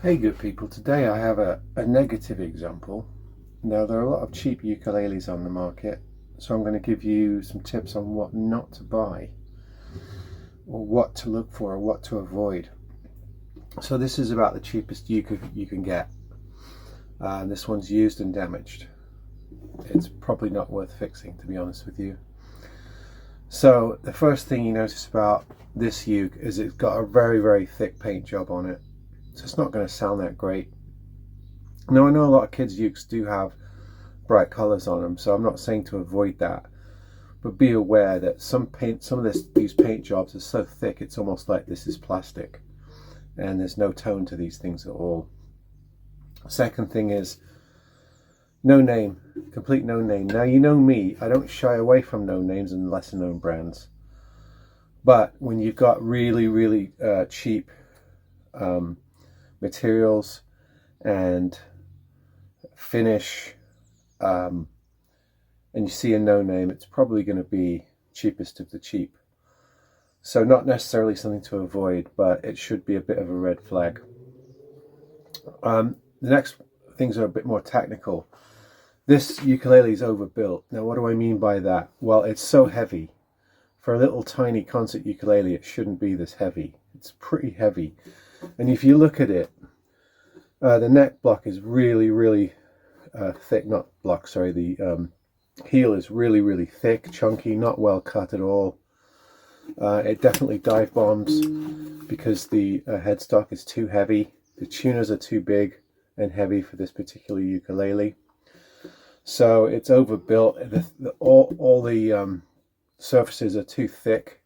Hey good people, today I have a negative example. Now there are a lot of cheap ukuleles on the market, so I'm going to give you some tips on what not to buy, or what to look for, or what to avoid. So this is about the cheapest you can get. This one's used and damaged. It's probably not worth fixing, to be honest with you. So the first thing you notice about this uke is it's got a very thick paint job on it. So it's not going to sound that great. Now I know a lot of kids' ukes do have bright colors on them, so I'm not saying to avoid that, but be aware that some of these paint jobs are so thick it's almost like this is plastic, and there's no tone to these things at all. Second thing is no name, complete no name. Now you know me, I don't shy away from no names and lesser known brands, but when you've got really cheap materials and finish, and you see a no name, it's probably going to be cheapest of the cheap. So not necessarily something to avoid, but it should be a bit of a red flag. The next things are a bit more technical. This ukulele is overbuilt. Now what do I mean by that? Well, it's so heavy. For a little tiny concert ukulele, it shouldn't be this heavy. It's pretty heavy. And if you look at it, the neck block is really thick. Not block, sorry. The heel is really thick, chunky, not well cut at all. It definitely dive bombs because the headstock is too heavy. The tuners are too big and heavy for this particular ukulele. So it's overbuilt. All the surfaces are too thick.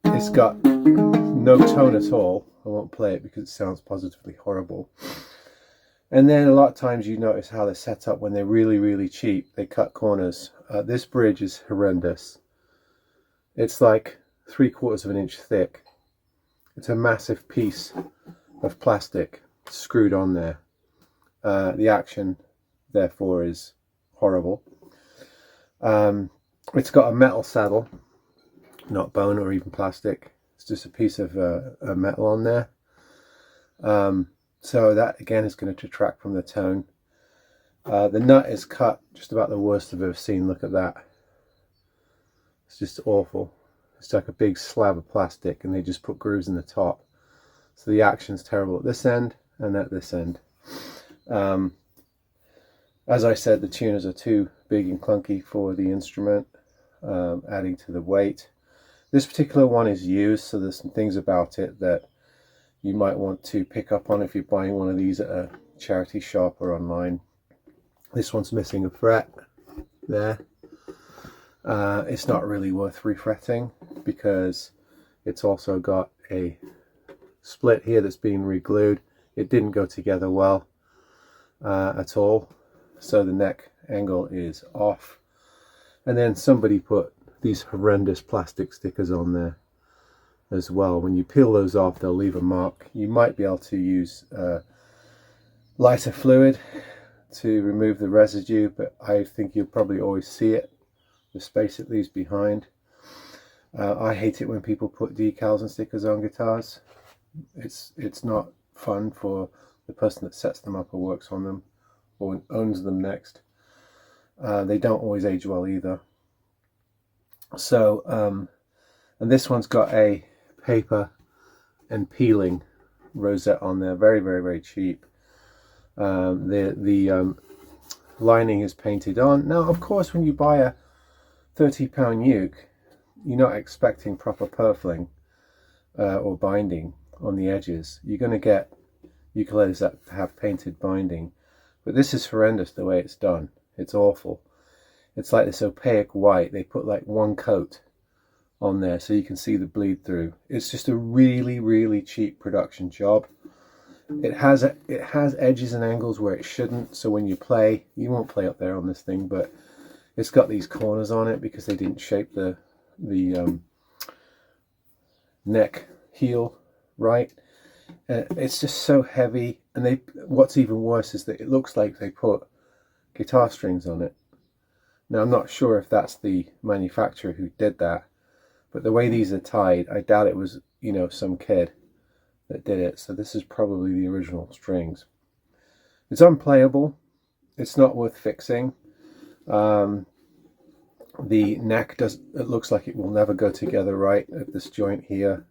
It's got no tone at all. I won't play it because it sounds positively horrible. And then a lot of times you notice how they're set up when they're really cheap. They cut corners. This bridge is horrendous. It's like 3/4 of an inch thick. It's a massive piece of plastic screwed on there. The action, therefore, is horrible. It's got a metal saddle, not bone or even plastic. It's just a piece of metal on there. So that again is going to detract from the tone. The nut is cut just about the worst I've ever seen. Look at that. It's just awful. It's like a big slab of plastic and they just put grooves in the top. So the action's terrible at this end and at this end. As I said, the tuners are too big and clunky for the instrument, adding to the weight. This particular one is used, so there's some things about it that you might want to pick up on if you're buying one of these at a charity shop or online. This one's missing a fret there. It's not really worth refretting because it's also got a split here that's been re-glued. It didn't go together well at all, so the neck angle is off. And then somebody put these horrendous plastic stickers on there as well. When you peel those off, they'll leave a mark. You might be able to use lighter fluid to remove the residue, but I think you'll probably always see it, the space it leaves behind. I hate it when people put decals and stickers on guitars. It's not fun for the person that sets them up or works on them or owns them next. They don't always age well either. So and this one's got a paper and peeling rosette on there, very cheap. The lining is painted on. Now of course when you buy a £30 uke, you're not expecting proper purfling or binding on the edges. You're going to get ukuleles that have painted binding, but this is horrendous the way it's done. It's awful. It's like this opaque white. They put like one coat on there so you can see the bleed through. It's just a really cheap production job. It has edges and angles where it shouldn't, so when you play, you won't play up there on this thing, but it's got these corners on it because they didn't shape the neck heel right. It's just so heavy, and what's even worse is that it looks like they put guitar strings on it. Now I'm not sure if that's the manufacturer who did that, but the way these are tied, I doubt it was, you know, some kid that did it. So this is probably the original strings. It's unplayable. It's not worth fixing. The neck it looks like it will never go together right at this joint here,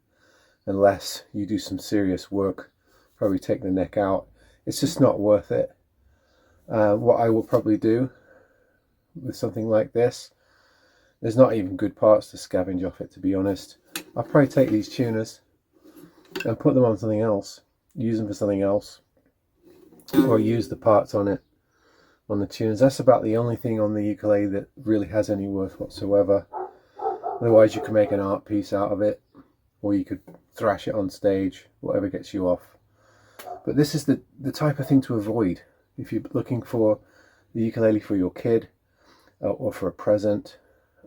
unless you do some serious work, probably take the neck out. It's just not worth it. What I will probably do with something like this, there's not even good parts to scavenge off it, to be honest. I'll probably take these tuners and put them on something else, use them for something else, or use the parts on it, on the tuners. That's about the only thing on the ukulele that really has any worth whatsoever. Otherwise you can make an art piece out of it, or you could thrash it on stage, whatever gets you off. But this is the type of thing to avoid if you're looking for the ukulele for your kid or for a present.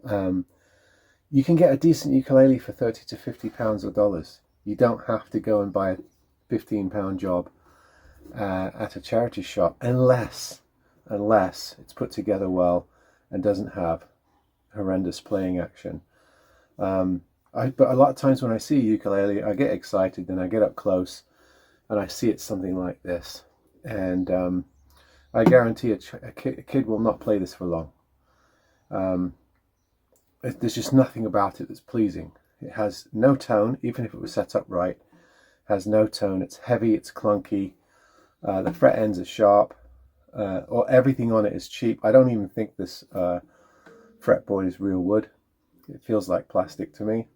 You can get a decent ukulele for 30 to 50 pounds or dollars. You don't have to go and buy a £15 job at a charity shop unless it's put together well and doesn't have horrendous playing action. But a lot of times when I see a ukulele, I get excited, then I get up close and I see it's something like this, and I guarantee a kid will not play this for long. There's just nothing about it that's pleasing. It has no tone, even if it was set up right. It has no tone. It's heavy, it's clunky. The fret ends are sharp, or everything on it is cheap. I don't even think this fretboard is real wood. It feels like plastic to me.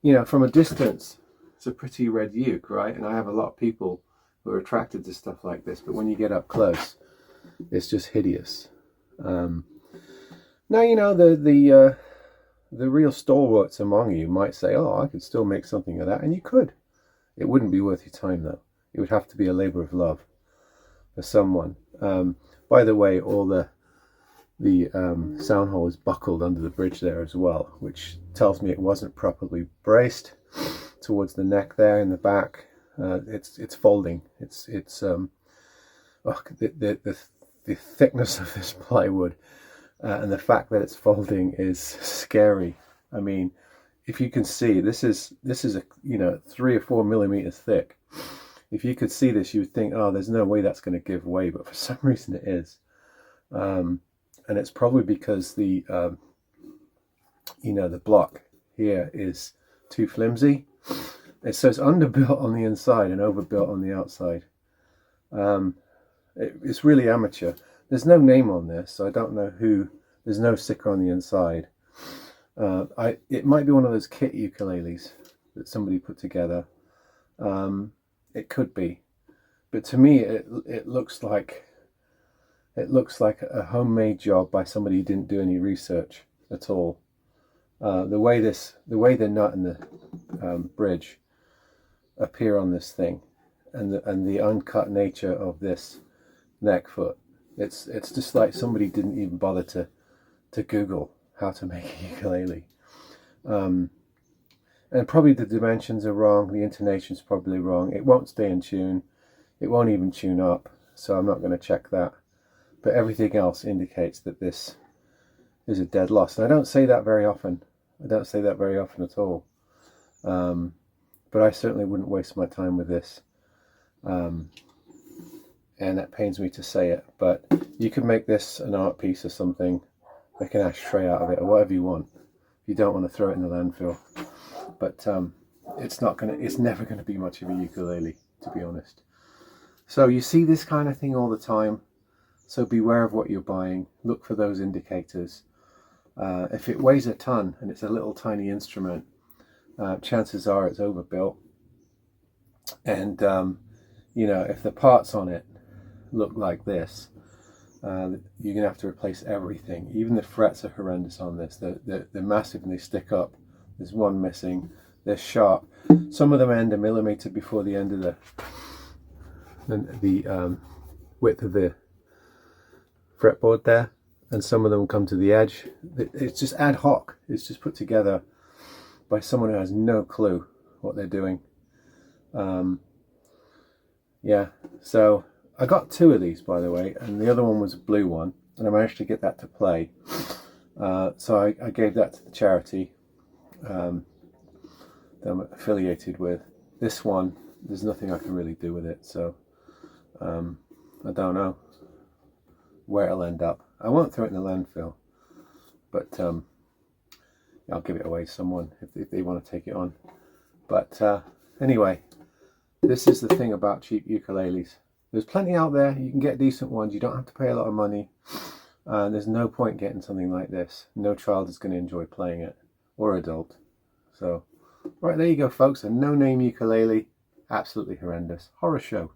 You know, from a distance, it's a pretty red uke, right? And I have a lot of people who are attracted to stuff like this, but when you get up close, it's just hideous. Now, you know, the real stalwarts among you might say, oh, I could still make something of that, and you could. It wouldn't be worth your time, though. It would have to be a labor of love for someone. By the way, all the sound hole is buckled under the bridge there as well, which tells me it wasn't properly braced towards the neck there in the back. It's folding. The thickness of this plywood and the fact that it's folding is scary. I mean, if you can see, this is a 3 or 4 millimeters thick. If you could see this, you would think, oh, there's no way that's going to give way, but for some reason it is. And it's probably because the block here is too flimsy. So it's underbuilt on the inside and overbuilt on the outside. It's really amateur. There's no name on this, so I don't know who. There's no sticker on the inside. It might be one of those kit ukuleles that somebody put together. It could be, but to me, it looks like a homemade job by somebody who didn't do any research at all. The way the nut and the bridge appear on this thing, and the uncut nature of this neck foot, it's just like somebody didn't even bother to Google how to make a ukulele. And probably the dimensions are wrong, the intonation's probably wrong. It won't stay in tune, it won't even tune up, so I'm not going to check that. But everything else indicates that this is a dead loss. And I don't say that very often. I don't say that very often at all. But I certainly wouldn't waste my time with this. And that pains me to say it. But you could make this an art piece or something, make an ashtray out of it, or whatever you want. You don't want to throw it in the landfill. But it's never going to be much of a ukulele, to be honest. So you see this kind of thing all the time. So beware of what you're buying. Look for those indicators. If it weighs a ton and it's a little tiny instrument, chances are it's overbuilt. And if the parts on it look like this, you're gonna have to replace everything. Even the frets are horrendous on this. They're massive and they stick up. There's one missing. They're sharp. Some of them end a millimeter before the end of the width of the fretboard there, and some of them come to the edge. It's just ad hoc. It's just put together by someone who has no clue what they're doing. Yeah, so I got 2 of these, by the way, and the other one was a blue one, and I managed to get that to play. So I gave that to the charity. that I'm affiliated with. This one, there's nothing I can really do with it, so I don't know where it'll end up. I won't throw it in the landfill, but I'll give it away to someone if they want to take it on. But anyway, this is the thing about cheap ukuleles. There's plenty out there. You can get decent ones. You don't have to pay a lot of money. And there's no point getting something like this. No child is going to enjoy playing it, or adult. So, right, there you go, folks. A no-name ukulele. Absolutely horrendous. Horror show.